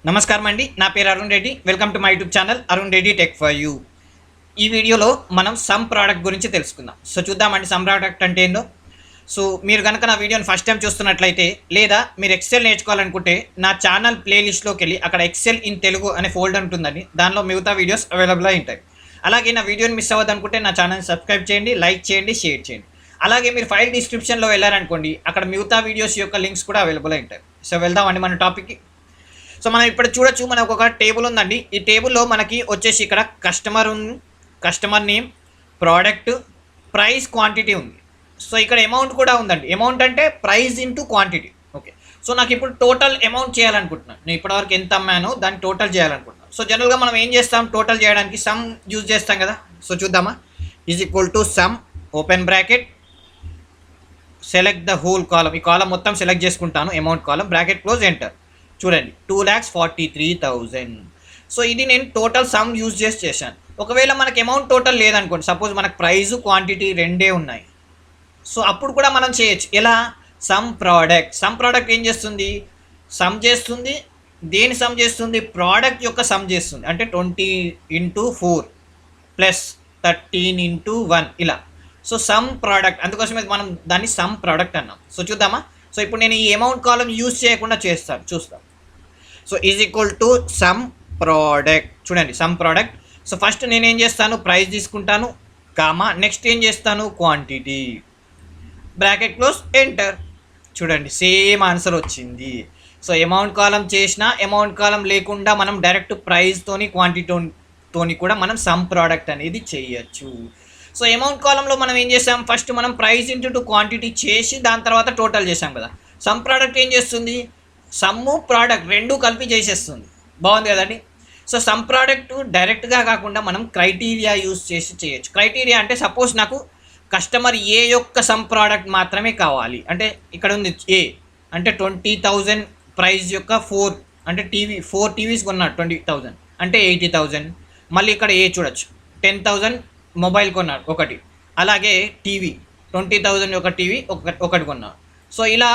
నమస్కారం అండి, నా పేరు Arun Reddy. Welcome to my YouTube channel Arun Reddy tech for you. ఈ వీడియోలో మనం సమ్ ప్రోడక్ట్ గురించి తెలుసుకుందాం. సో చూద్దామండి సమ్ ప్రోడక్ట్ అంటే ఏందో. సో మీరు కనుక నా వీడియోని ఫస్ట్ టైం చూస్తున్నట్లయితే లేదా మీరు ఎక్సెల్ నేర్చుకోవాలనుకుంటే నా ఛానల్ ప్లేలిస్ట్లోకి వెళ్ళి అక్కడ ఎక్సెల్ ఇన్ తెలుగు అనే ఫోల్డర్ ఉంటుందండి. దానిలో మిగతా వీడియోస్ అవైలబుల్ అయి ఉంటాయి. అలాగే నా వీడియోని మిస్ అవ్వదనుకుంటే నా ఛానల్ సబ్స్క్రైబ్ చేయండి, లైక్ చేయండి, షేర్ చేయండి. అలాగే మీరు ఫైల్ డిస్క్రిప్షన్లో వెళ్ళారనుకోండి, అక్కడ మిగతా వీడియోస్ యొక్క లింక్స్ కూడా అవైలబుల్ అయి ఉంటాయి. సో వెళ్దామండి మన టాపిక్కి. సో మనం ఇప్పుడు చూడొచ్చు, మనకు ఒక టేబుల్ ఉందండి. ఈ టేబుల్లో మనకి వచ్చేసి ఇక్కడ customer name, product, price, quantity ఉంది. సో ఇక్కడ అమౌంట్ కూడా ఉందండి. అమౌంట్ అంటే price into quantity. Okay, so నాకు ఇప్పుడు టోటల్ అమౌంట్ చేయాలనుకుంటున్నాను. నేను ఇప్పటివరకు ఎంత అమ్మానో దాన్ని టోటల్ చేయాలనుకుంటున్నాను. సో జనరల్గా మనం ఏం చేస్తాం, టోటల్ చేయడానికి సమ్ యూజ్ చేస్తాం కదా. సో చూద్దామా. Is equal to sum, open bracket, select the whole column. ఈ కాలం మొత్తం సెలెక్ట్ చేసుకుంటాను, amount column, bracket close, enter. చూడండి 2,43,000. సో ఇది నేను టోటల్ సమ్ యూజ్ చేశాను. ఒకవేళ మనకి అమౌంట్ టోటల్ లేదనుకోండి, సపోజ్ మనకు ప్రైస్ క్వాంటిటీ రెండే ఉన్నాయి. సో అప్పుడు కూడా మనం చేయొచ్చు. ఎలా? సమ్ ప్రోడక్ట్ ఏం చేస్తుంది? సమ్ చేస్తుంది. దేని సమ్ చేస్తుంది? ప్రోడక్ట్ యొక్క సమ్ చేస్తుంది. అంటే 20 × 4 ప్లస్ 13 × 1 ఇలా. సో సమ్ ప్రోడక్ట్, అందుకోసమే మనం దాన్ని సమ్ ప్రోడక్ట్ అన్నాం. సో చూద్దామా. సో ఇప్పుడు నేను ఈ అమౌంట్ కాలం యూజ్ చేయకుండా చూస్తాం. So is equal to sum product. చూడండి సమ్ ప్రోడక్ట్. సో ఫస్ట్ నేను ఏం చేస్తాను, ప్రైస్ తీసుకుంటాను, కామా, నెక్స్ట్ ఏం చేస్తాను, క్వాంటిటీ, బ్రాకెట్ క్లోజ్, ఎంటర్. చూడండి సేమ్ ఆన్సర్ వచ్చింది. సో అమౌంట్ కాలం చేసిన, అమౌంట్ కాలం లేకుండా మనం డైరెక్ట్ ప్రైస్తోని క్వాంటిటీతోని కూడా మనం సమ్ ప్రోడక్ట్ అనేది చేయొచ్చు. సో అమౌంట్ కాలంలో మనం ఏం చేసాం, ఫస్ట్ మనం ప్రైస్ ఇంటూ క్వాంటిటీ చేసి దాని తర్వాత టోటల్ చేసాం కదా. సమ్ ప్రోడక్ట్ ఏం చేస్తుంది, సమ్ము ప్రోడక్ట్ రెండు కలిపి చేసేస్తుంది. బాగుంది కదండి. సో సమ్ ప్రోడక్ట్ డైరెక్ట్గా కాకుండా మనం క్రైటీరియా యూజ్ చేసి చేయొచ్చు. క్రైటీరియా అంటే సపోజ్ నాకు కస్టమర్ ఏ యొక్క సమ్ ప్రోడక్ట్ మాత్రమే కావాలి. అంటే ఇక్కడ ఉంది ఏ అంటే 20,000 ప్రైస్ యొక్క 4 అంటే 4 టీవీస్ కొన్నాడు 20,000 అంటే 80,000. మళ్ళీ ఇక్కడ ఏ చూడొచ్చు, 10,000 మొబైల్ కొన్నాడు ఒకటి. అలాగే టీవీ 20,000 యొక్క టీవీ ఒకటి కొన్నాడు. సో ఇలా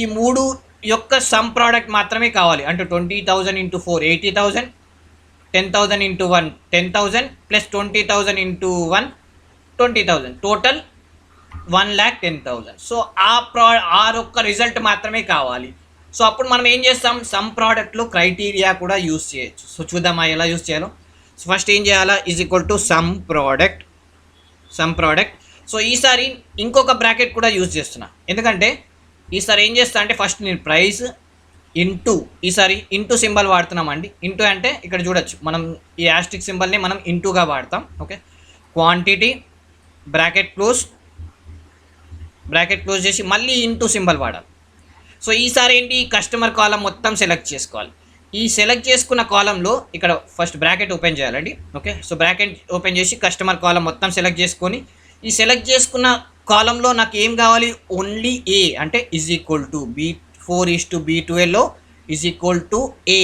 ఈ మూడు యొక్క సమ్ ప్రోడక్ట్ మాత్రమే కావాలి. అంటే 20,000 × 4 80,000, 10,000 × 1 10,000 ప్లస్ 20,000 × 1 20,000, టోటల్ 1,10,000. సో ఆ ఒక్క రిజల్ట్ మాత్రమే కావాలి. సో అప్పుడు మనం ఏం చేస్తాం, సమ్ ప్రోడక్ట్లో క్రైటీరియా కూడా యూజ్ చేయొచ్చు. సో చూద్దామా ఎలా యూజ్ చేయాలో. సో ఫస్ట్ ఏం చేయాలా, is equal to sum product. So ఈసారి ఇంకొక బ్రాకెట్ కూడా యూజ్ చేస్తున్నా. ఎందుకంటే ఈసారి ఏం చేస్తా అంటే ఫస్ట్ నేను ప్రైస్ ఇంటూ, ఈసారి ఇంటూ సింబల్ వాడుతున్నామండి. ఇంటూ అంటే ఇక్కడ చూడొచ్చు, మనం ఈ యాస్టిక్ సింబల్ని మనం ఇంటూగా వాడతాం. ఓకే, క్వాంటిటీ, బ్రాకెట్ క్లోజ్ చేసి మళ్ళీ ఇంటూ సింబల్ వాడాలి. సో ఈసారి ఏంటి, కస్టమర్ కాలం మొత్తం సెలెక్ట్ చేసుకోవాలి. ఈ సెలెక్ట్ చేసుకున్న కాలంలో ఇక్కడ ఫస్ట్ బ్రాకెట్ ఓపెన్ చేయాలండి. ఓకే, సో బ్రాకెట్ ఓపెన్ చేసి కస్టమర్ కాలం మొత్తం సెలెక్ట్ చేసుకొని, ఈ సెలెక్ట్ చేసుకున్న కాలంలో నాకు ఏం కావాలి, ఓన్లీ ఏ అంటే ఈజ్ ఈక్వల్ టు B4:B12లో ఈజ్ ఈక్వల్ టు ఏ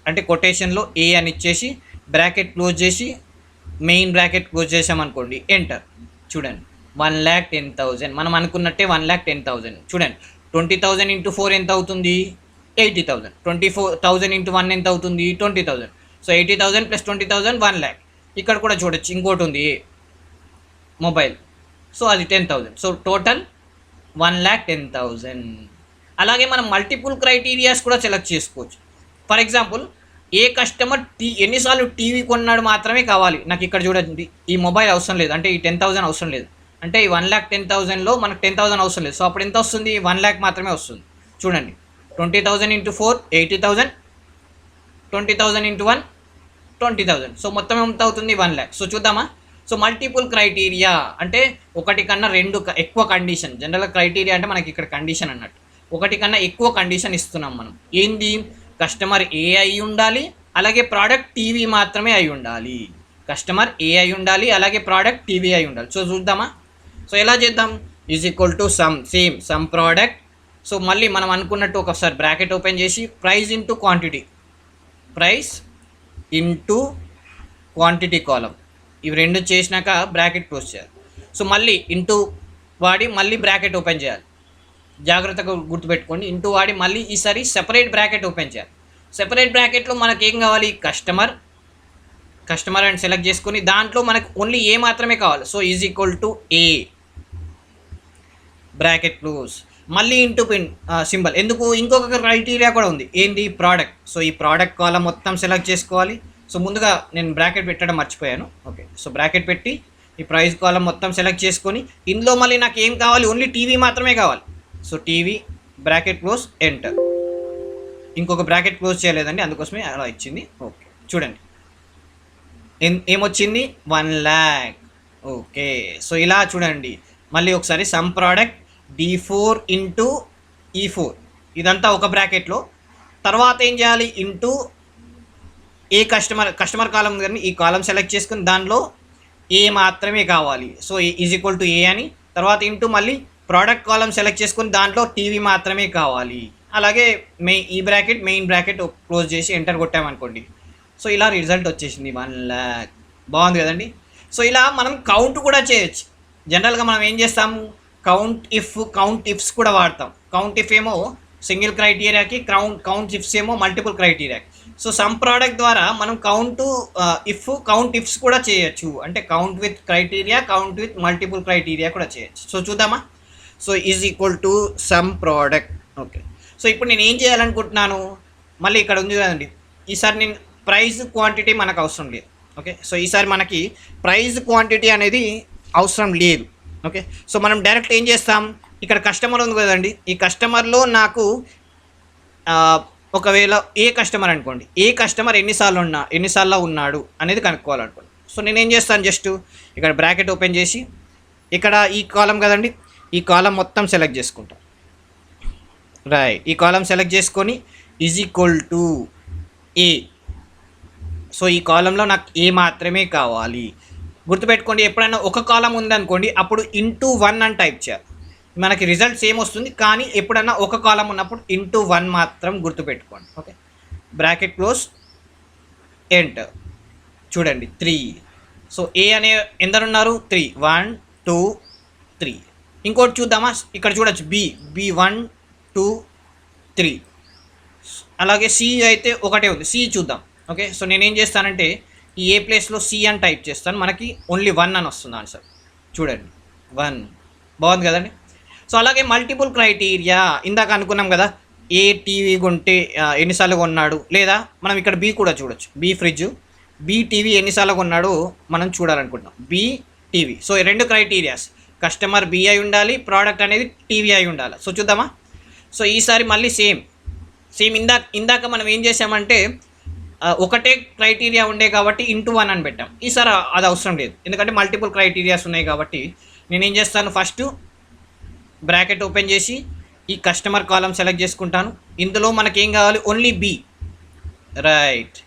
అంటే కొటేషన్లో ఏ అని ఇచ్చేసి బ్రాకెట్ క్లోజ్ చేసి మెయిన్ బ్రాకెట్ క్లోజ్ చేసామనుకోండి, ఎంటర్. చూడండి 1,10,000 మనం అనుకున్నట్టే 1,10,000. చూడండి 20,000 × 4 ఎంత అవుతుంది, 80,000. 24,000 × 1 ఎంత అవుతుంది, 20,000. So 80,000 plus 20,000 1,00,000. ఇక్కడ కూడా చూడొచ్చు ఇంకోటి ఉంది మొబైల్, సో అది 10,000. So total 1,10,000. అలాగే మనం మల్టిపుల్ క్రైటీరియాస్ కూడా సెలెక్ట్ చేసుకోవచ్చు. ఫర్ ఎగ్జాంపుల్ ఏ కస్టమర్ ఎన్నిసార్లు టీవీ కొన్నాడు మాత్రమే కావాలి నాకు. ఇక్కడ చూడండి ఈ మొబైల్ అవసరం లేదు, అంటే ఈ 10,000 అవసరం లేదు. అంటే ఈ 1,10,000లో మనకు 10,000 అవసరం లేదు. సో అప్పుడు ఎంత వస్తుంది, 1,00,000 మాత్రమే వస్తుంది. చూడండి 20,000 × 4 80,000, 20,000 × 1 20,000. సో మొత్తం ఎంత అవుతుంది, 1,00,000. సో చూద్దామా. సో మల్టిపుల్ క్రైటీరియా అంటే ఒకటి కన్నా రెండు ఎక్కువ కండిషన్. జనరల్గా క్రైటీరియా అంటే మనకి ఇక్కడ కండిషన్ అన్నట్టు. ఒకటి కన్నా ఎక్కువ కండిషన్ ఇస్తున్నాం మనం. ఏంది, కస్టమర్ ఏ అయి ఉండాలి, అలాగే ప్రోడక్ట్ టీవీ మాత్రమే అయి ఉండాలి. కస్టమర్ ఏ అయి ఉండాలి, అలాగే ప్రోడక్ట్ టీవీ అయి ఉండాలి. సో చూద్దామా. సో ఎలా చేద్దాం, is equal to sum product. So మళ్ళీ మనం అనుకున్నట్టు ఒకసారి బ్రాకెట్ ఓపెన్ చేసి price into quantity, price into quantity column, ఇవి రెండు చేసినాక బ్రాకెట్ క్లోజ్ చేయాలి. సో మళ్ళీ ఇంటూ వాడి మళ్ళీ బ్రాకెట్ ఓపెన్ చేయాలి. జాగ్రత్తగా గుర్తుపెట్టుకోండి, ఇంటూ వాడి మళ్ళీ ఈసారి సెపరేట్ బ్రాకెట్ ఓపెన్ చేయాలి. సెపరేట్ బ్రాకెట్లో మనకి ఏం కావాలి, కస్టమర్ అని సెలెక్ట్ చేసుకొని దాంట్లో మనకు ఓన్లీ ఏ మాత్రమే కావాలి. So is equal to A bracket close, మళ్ళీ ఇంటూ పిన్ సింబల్. ఎందుకు, ఇంకొక క్రైటీరియా కూడా ఉంది, ఏంటి, ప్రోడక్ట్. సో ఈ ప్రోడక్ట్ కాలం మొత్తం సెలెక్ట్ చేసుకోవాలి. సో ముందుగా నేను బ్రాకెట్ పెట్టడం మర్చిపోయాను. ఓకే, సో బ్రాకెట్ పెట్టి ఈ ప్రైస్ కాలం మొత్తం సెలెక్ట్ చేసుకొని ఇందులో మళ్ళీ నాకు ఏం కావాలి, ఓన్లీ టీవీ మాత్రమే కావాలి. So TV bracket close enter. ఇంకొక బ్రాకెట్ క్లోజ్ చేయలేదండి, అందుకోసమే అలా ఇచ్చింది. ఓకే చూడండి ఏమొచ్చింది, 1 lakh. ఓకే, సో ఇలా చూడండి. మళ్ళీ ఒకసారి some product D4 into E4, ఇదంతా ఒక బ్రాకెట్లో. తర్వాత ఏం చేయాలి, ఇంటూ ఏ కస్టమర్ కాలం కానీ ఈ కాలం సెలెక్ట్ చేసుకుని దానిలో ఏ మాత్రమే కావాలి. సో ఈజ్ ఈక్వల్ టు ఏ అని, తర్వాత ఇంటూ మళ్ళీ ప్రోడక్ట్ కాలం సెలెక్ట్ చేసుకుని దాంట్లో టీవీ మాత్రమే కావాలి. అలాగే ఈ బ్రాకెట్ మెయిన్ బ్రాకెట్ క్లోజ్ చేసి ఎంటర్ కొట్టామనుకోండి. సో ఇలా రిజల్ట్ వచ్చేసింది 1 lakh. బాగుంది కదండి. సో ఇలా మనం కౌంట్ కూడా చేయొచ్చు. జనరల్గా మనం ఏం చేస్తాము, కౌంట్ ఇఫ్స్ కూడా వాడతాం. కౌంట్ ఇఫ్ ఏమో సింగిల్ క్రైటీరియాకి, కౌంట్ ఇఫ్స్ ఏమో మల్టిపుల్ క్రైటీరియాకి. సో సమ్ ప్రోడక్ట్ ద్వారా మనం కౌంట్ ఇఫ్స్ కూడా చేయొచ్చు. అంటే count with criteria, count with multiple criteria కూడా చేయొచ్చు. సో చూద్దామా. So is equal to sum product. Okay, so ఇప్పుడు నేను ఏం చేయాలనుకుంటున్నాను, మళ్ళీ ఇక్కడ ఉంది కదండి, ఈసారి నేను ప్రైస్ క్వాంటిటీ మనకు అవసరం లేదు. ఓకే, సో ఈసారి మనకి ప్రైస్ క్వాంటిటీ అనేది అవసరం లేదు. ఓకే, సో మనం డైరెక్ట్ ఏం చేస్తాం, ఇక్కడ కస్టమర్ ఉంది కదండి, ఈ కస్టమర్లో ఒకవేళ ఏ కస్టమర్ అనుకోండి, ఏ కస్టమర్ ఎన్నిసార్లు ఉన్నాడు అనేది కనుక్కోవాలనుకోండి. సో నేను ఏం చేస్తాను, జస్ట్ ఇక్కడ బ్రాకెట్ ఓపెన్ చేసి ఇక్కడ ఈ కాలం కదండి, ఈ కాలం మొత్తం సెలెక్ట్ చేసుకుంటాం. రైట్, ఈ కాలం సెలెక్ట్ చేసుకొని is equal to A. So ఈ కాలంలో నాకు ఏ మాత్రమే కావాలి. గుర్తుపెట్టుకోండి, ఎప్పుడైనా ఒక కాలం ఉందనుకోండి అప్పుడు ఇంటూ 1 అని టైప్ చేయాలి. మనకి రిజల్ట్ సేమ్ వస్తుంది, కానీ ఎప్పుడన్నా ఒక కాలం ఉన్నప్పుడు ఇంటూ 1 మాత్రం గుర్తుపెట్టుకోండి. Okay, bracket close enter. చూడండి 3. సో ఏ అనే ఎందరున్నారు, 3, 1 2 3. ఇంకోటి చూద్దామా, ఇక్కడ చూడొచ్చు బి 1 2 3. అలాగే సి అయితే ఒకటే ఉంది, సి చూద్దాం. ఓకే, సో నేనేం చేస్తానంటే ఈ ఏ ప్లేస్లో సి అని టైప్ చేస్తాను, మనకి ఓన్లీ 1 అని వస్తుంది ఆన్సర్. చూడండి 1. బాగుంది కదండి. సో అలాగే మల్టిపుల్ క్రైటీరియా, ఇందాక అనుకున్నాం కదా, ఏ టీవీ కొంటే ఎన్నిసార్లు కొన్నాడు, లేదా మనం ఇక్కడ బి కూడా చూడొచ్చు, బి ఫ్రిడ్జ్, బి టీవీ ఎన్నిసార్లు కొన్నాడు మనం చూడాలనుకుంటున్నాం, B TV. So 2 criterias, customer B అయి ఉండాలి, ప్రోడక్ట్ అనేది టీవీ అయి ఉండాలి. సో చూద్దామా. సో ఈసారి మళ్ళీ సేమ్ ఇందాక మనం ఏం చేసామంటే ఒకటే క్రైటీరియా ఉండే కాబట్టి ఇంటూ 1 అని పెట్టాం. ఈసారి అది అవసరం లేదు, ఎందుకంటే మల్టిపుల్ క్రైటీరియాస్ ఉన్నాయి కాబట్టి నేనేం చేస్తాను, ఫస్ట్ బ్రాకెట్ ఓపెన్ చేసి ఈ కస్టమర్ కాలం సెలెక్ట్ చేసుకుంటాను. ఇందులో మనకి ఏం కావాలి, only B. Right,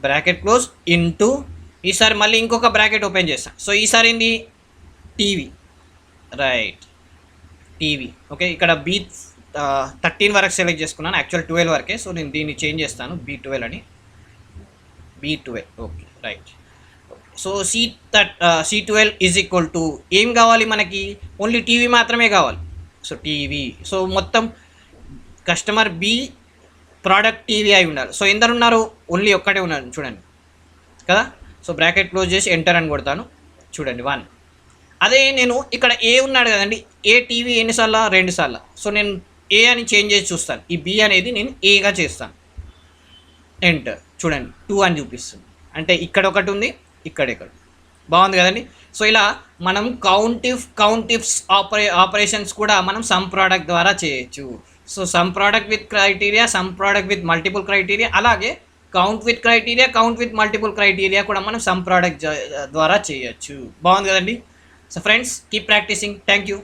bracket close into, ఈసారి మళ్ళీ ఇంకొక బ్రాకెట్ ఓపెన్ చేస్తాను. సో ఈసారి ఏంది, టీవీ. Right, TV. ఓకే, ఇక్కడ బి 13 వరకు సెలెక్ట్ చేసుకున్నాను, యాక్చువల్ 12 వరకే. సో నేను దీన్ని చేంజ్ చేస్తాను, B12 అని, B12. Okay right. So C12 is equal to ఏం కావాలి మనకి, ఓన్లీ టీవీ మాత్రమే కావాలి. So TV. సో మొత్తం కస్టమర్ బి, ప్రోడక్ట్ టీవీ అయి ఉండాలి. సో ఎందరు ఉన్నారు, ఓన్లీ ఒక్కటే ఉన్నారు చూడండి కదా. సో బ్రాకెట్ క్లోజ్ చేసి ఎంటర్ అని కొడతాను. చూడండి 1. అదే నేను ఇక్కడ ఏ ఉన్నాడు కదండి, ఏ టీవీ ఎన్నిసార్లు, 2 సార్లు. సో నేను ఏ అని చేంజ్ చేసి చూస్తాను, ఈ బి అనేది నేను ఏగా చేస్తాను. ఎంటర్. చూడండి 2 అని చూపిస్తుంది, అంటే ఇక్కడ ఒకటి ఉంది, ఇక్కడ. బాగుంది కదండి. సో ఇలా మనం కౌంటిఫ్స్ ఆపరేషన్స్ కూడా మనం సమ్ ప్రోడక్ట్ ద్వారా చేయొచ్చు. So sum product with criteria, sum product with multiple criteria, అలాగే count with criteria, count with multiple criteria కూడా మనం సమ్ ప్రోడక్ట్ ద్వారా చేయొచ్చు. బాగుంది కదండి. So friends, keep practising. Thank you.